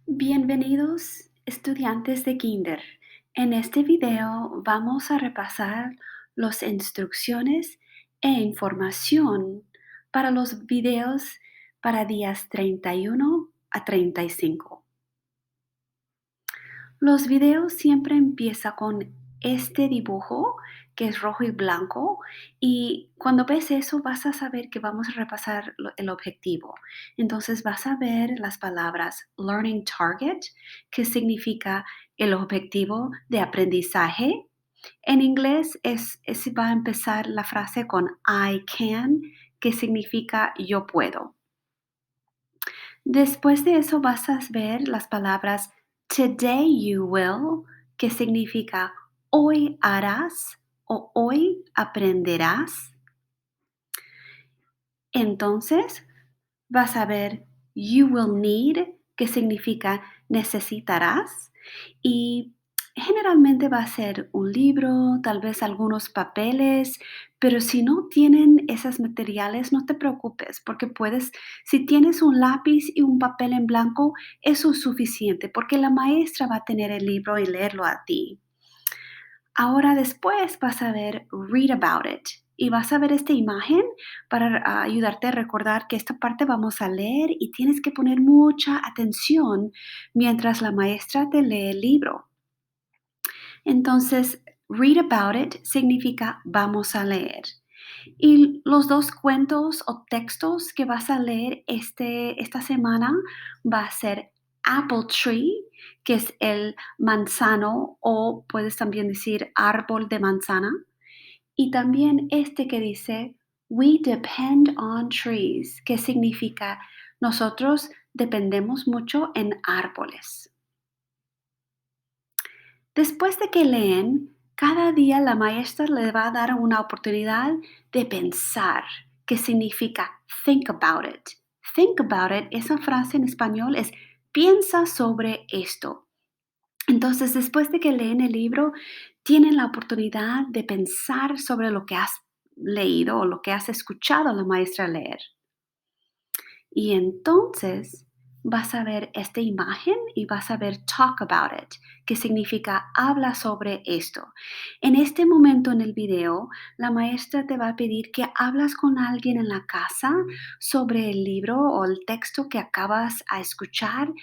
Bienvenidos, estudiantes de Kinder. En este video vamos a repasar las instrucciones e información para los videos para días 31 a 35. Los videos siempre empiezan con este dibujo que es rojo y blanco, y cuando ves eso vas a saber que vamos a repasar el objetivo. Entonces vas a ver las palabras learning target, que significa el objetivo de aprendizaje. En inglés va a empezar la frase con I can, que significa yo puedo. Después de eso vas a ver las palabras today you will, que significa hoy harás o hoy aprenderás. Entonces vas a ver you will need, que significa necesitarás. Y generalmente va a ser un libro, tal vez algunos papeles, pero si no tienen esos materiales, no te preocupes, porque si tienes un lápiz y un papel en blanco, eso es suficiente, porque la maestra va a tener el libro y leerlo a ti. Ahora después vas a ver read about it y vas a ver esta imagen para ayudarte a recordar que esta parte vamos a leer y tienes que poner mucha atención mientras la maestra te lee el libro. Entonces, read about it significa vamos a leer. Y los dos cuentos o textos que vas a leer esta semana va a ser Apple Tree, que es el manzano, o puedes también decir árbol de manzana. Y también este que dice We depend on trees, que significa nosotros dependemos mucho en árboles. Después de que leen, cada día la maestra le va a dar una oportunidad de pensar, que significa think about it. Think about it, esa frase en español es piensa sobre esto. Entonces, después de que leen el libro, tienen la oportunidad de pensar sobre lo que has leído o lo que has escuchado a la maestra leer. Y entonces vas a ver esta imagen y vas a ver talk about it, que significa habla sobre esto. En este momento en el video, la maestra te va a pedir que hablas con alguien en la casa sobre el libro o el texto que acabas a escuchar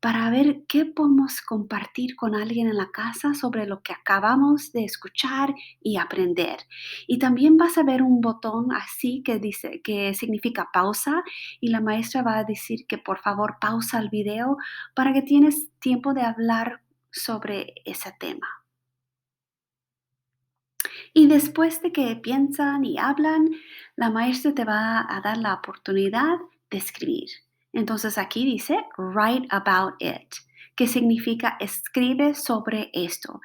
para ver qué podemos compartir con alguien en la casa sobre lo que acabamos de escuchar y aprender. Y también vas a ver un botón así que significa pausa, y la maestra va a decir que por favor pausa el video para que tienes tiempo de hablar sobre ese tema. Y después de que piensan y hablan, la maestra te va a dar la oportunidad de escribir. Entonces aquí dice write about it, que significa escribe sobre esto.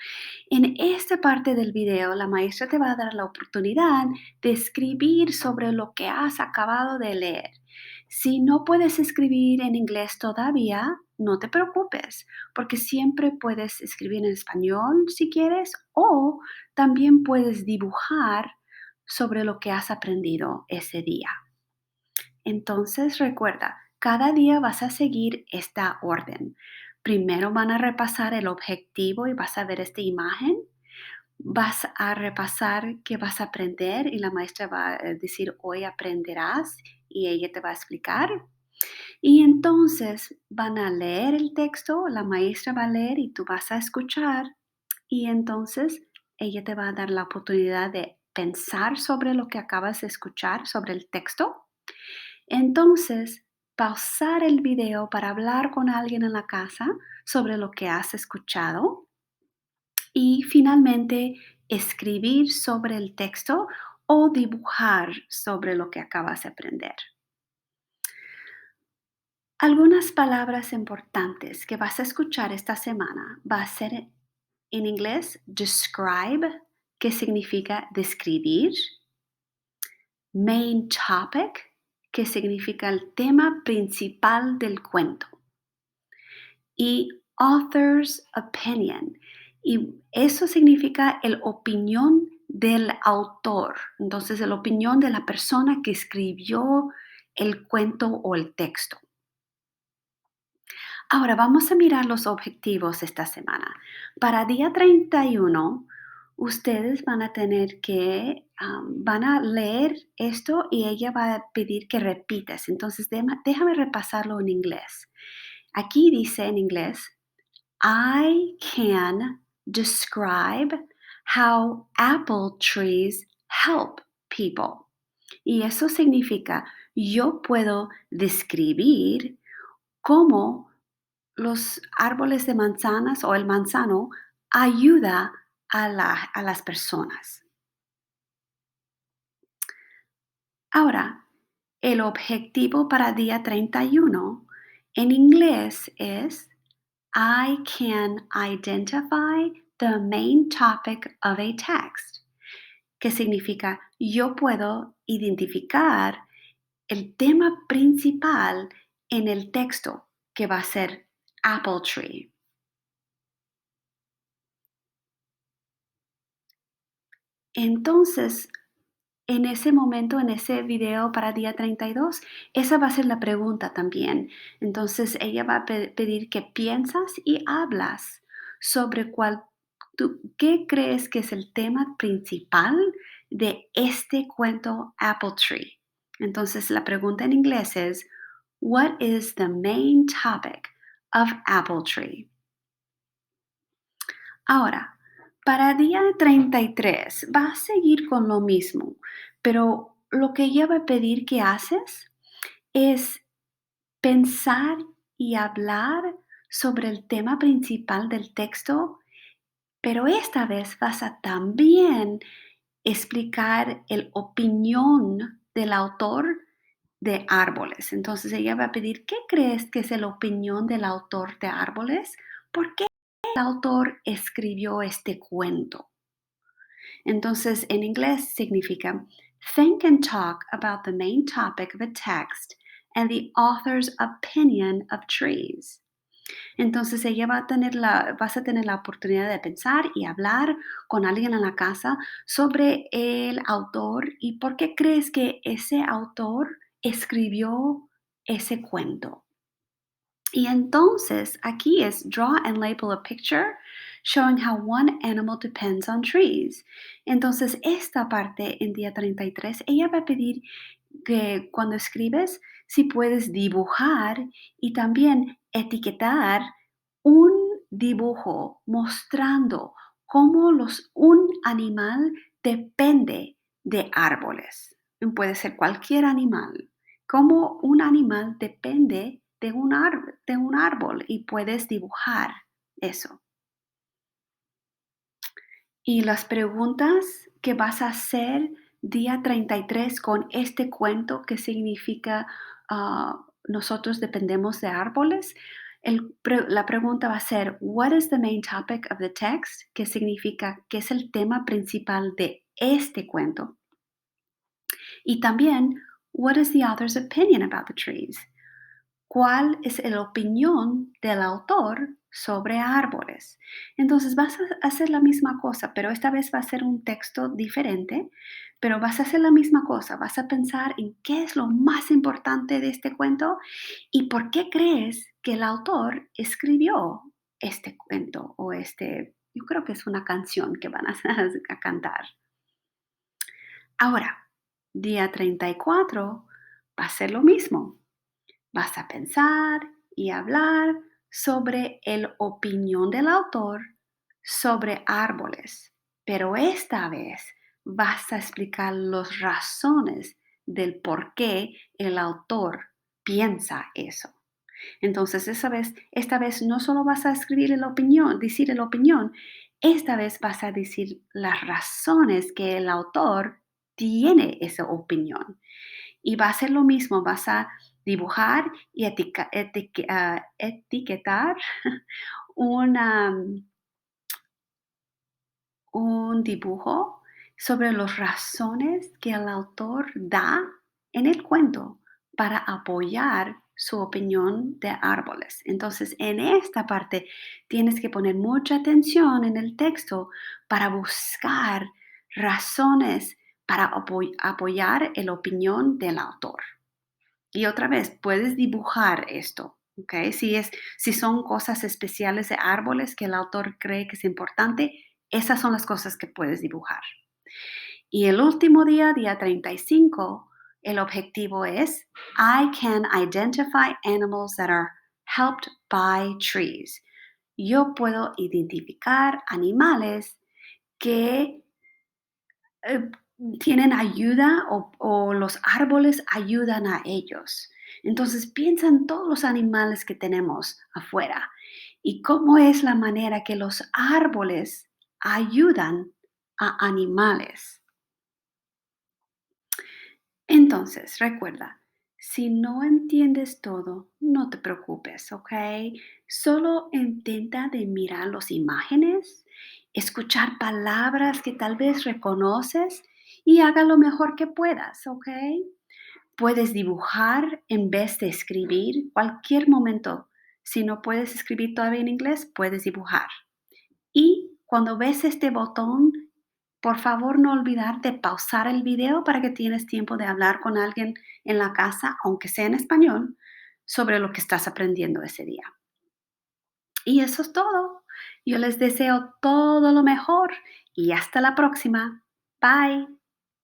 En esta parte del video, la maestra te va a dar la oportunidad de escribir sobre lo que has acabado de leer. Si no puedes escribir en inglés todavía, no te preocupes, porque siempre puedes escribir en español si quieres, o también puedes dibujar sobre lo que has aprendido ese día. Entonces recuerda, cada día vas a seguir esta orden. Primero van a repasar el objetivo y vas a ver esta imagen. Vas a repasar qué vas a aprender y la maestra va a decir hoy aprenderás y ella te va a explicar. Y entonces van a leer el texto, la maestra va a leer y tú vas a escuchar, y entonces ella te va a dar la oportunidad de pensar sobre lo que acabas de escuchar, sobre el texto. Entonces, pausar el video para hablar con alguien en la casa sobre lo que has escuchado y finalmente escribir sobre el texto o dibujar sobre lo que acabas de aprender. Algunas palabras importantes que vas a escuchar esta semana va a ser en inglés describe, que significa describir, main topic, que significa el tema principal del cuento, y author's opinion, y eso significa el opinión del autor, entonces la opinión de la persona que escribió el cuento o el texto. Ahora vamos a mirar los objetivos esta semana. Para día 31, ustedes van a tener que, van a leer esto y ella va a pedir que repitas. Entonces, déjame repasarlo en inglés. Aquí dice en inglés, I can describe how apple trees help people. Y eso significa, yo puedo describir cómo los árboles de manzanas o el manzano ayuda a las personas. Ahora, el objetivo para día 31 en inglés es I can identify the main topic of a text, que significa yo puedo identificar el tema principal en el texto, que va a ser apple tree. Entonces, en ese momento, en ese video para día 32, esa va a ser la pregunta también. Entonces, ella va a pedir que piensas y hablas sobre qué crees que es el tema principal de este cuento Apple Tree. Entonces, la pregunta en inglés es, What is the main topic of Apple Tree? Ahora, para día 33 va a seguir con lo mismo, pero lo que ella va a pedir que haces es pensar y hablar sobre el tema principal del texto, pero esta vez vas a también explicar el opinión del autor de Árboles. Entonces ella va a pedir, ¿qué crees que es la opinión del autor de Árboles? ¿Por qué el autor escribió este cuento? Entonces, en inglés significa think and talk about the main topic of a text and the author's opinion of trees. Entonces, ella vas a tener la oportunidad de pensar y hablar con alguien en la casa sobre el autor y por qué crees que ese autor escribió ese cuento. Y entonces aquí es draw and label a picture showing how one animal depends on trees. Entonces esta parte en día 33 ella va a pedir que cuando escribes, si puedes dibujar y también etiquetar un dibujo mostrando cómo un animal depende de árboles. Puede ser cualquier animal. Cómo un animal depende de un árbol y puedes dibujar eso. Y las preguntas que vas a hacer día 33 con este cuento que significa nosotros dependemos de árboles, la pregunta va a ser, What is the main topic of the text? Que significa, ¿qué es el tema principal de este cuento? Y también, What is the author's opinion about the trees? ¿Cuál es la opinión del autor sobre árboles? Entonces vas a hacer la misma cosa, pero esta vez va a ser un texto diferente, pero vas a hacer la misma cosa, vas a pensar en qué es lo más importante de este cuento y por qué crees que el autor escribió este cuento o yo creo que es una canción que van a, a cantar. Ahora, día 34 va a ser lo mismo. Vas a pensar y hablar sobre la opinión del autor sobre árboles, pero esta vez vas a explicar las razones del por qué el autor piensa eso. Entonces, esta vez no solo vas a escribir la opinión, decir la opinión, esta vez vas a decir las razones que el autor tiene esa opinión. Y va a ser lo mismo, vas a dibujar y etiquetar una, un dibujo sobre las razones que el autor da en el cuento para apoyar su opinión de árboles. Entonces, en esta parte tienes que poner mucha atención en el texto para buscar razones para apoyar la opinión del autor. Y otra vez, puedes dibujar esto. ¿ok? Si son cosas especiales de árboles que el autor cree que es importante, esas son las cosas que puedes dibujar. Y el último día, día 35, el objetivo es I can identify animals that are helped by trees. Yo puedo identificar animales que eh, tienen ayuda o los árboles ayudan a ellos. Entonces piensa en todos los animales que tenemos afuera y cómo es la manera que los árboles ayudan a animales. Entonces, recuerda, si no entiendes todo, no te preocupes, ¿ok? Solo intenta de mirar las imágenes, escuchar palabras que tal vez reconoces y haga lo mejor que puedas, ¿ok? Puedes dibujar en vez de escribir cualquier momento. Si no puedes escribir todavía en inglés, puedes dibujar. Y cuando ves este botón, por favor no olvidar de pausar el video para que tienes tiempo de hablar con alguien en la casa, aunque sea en español, sobre lo que estás aprendiendo ese día. Y eso es todo. Yo les deseo todo lo mejor y hasta la próxima. Bye.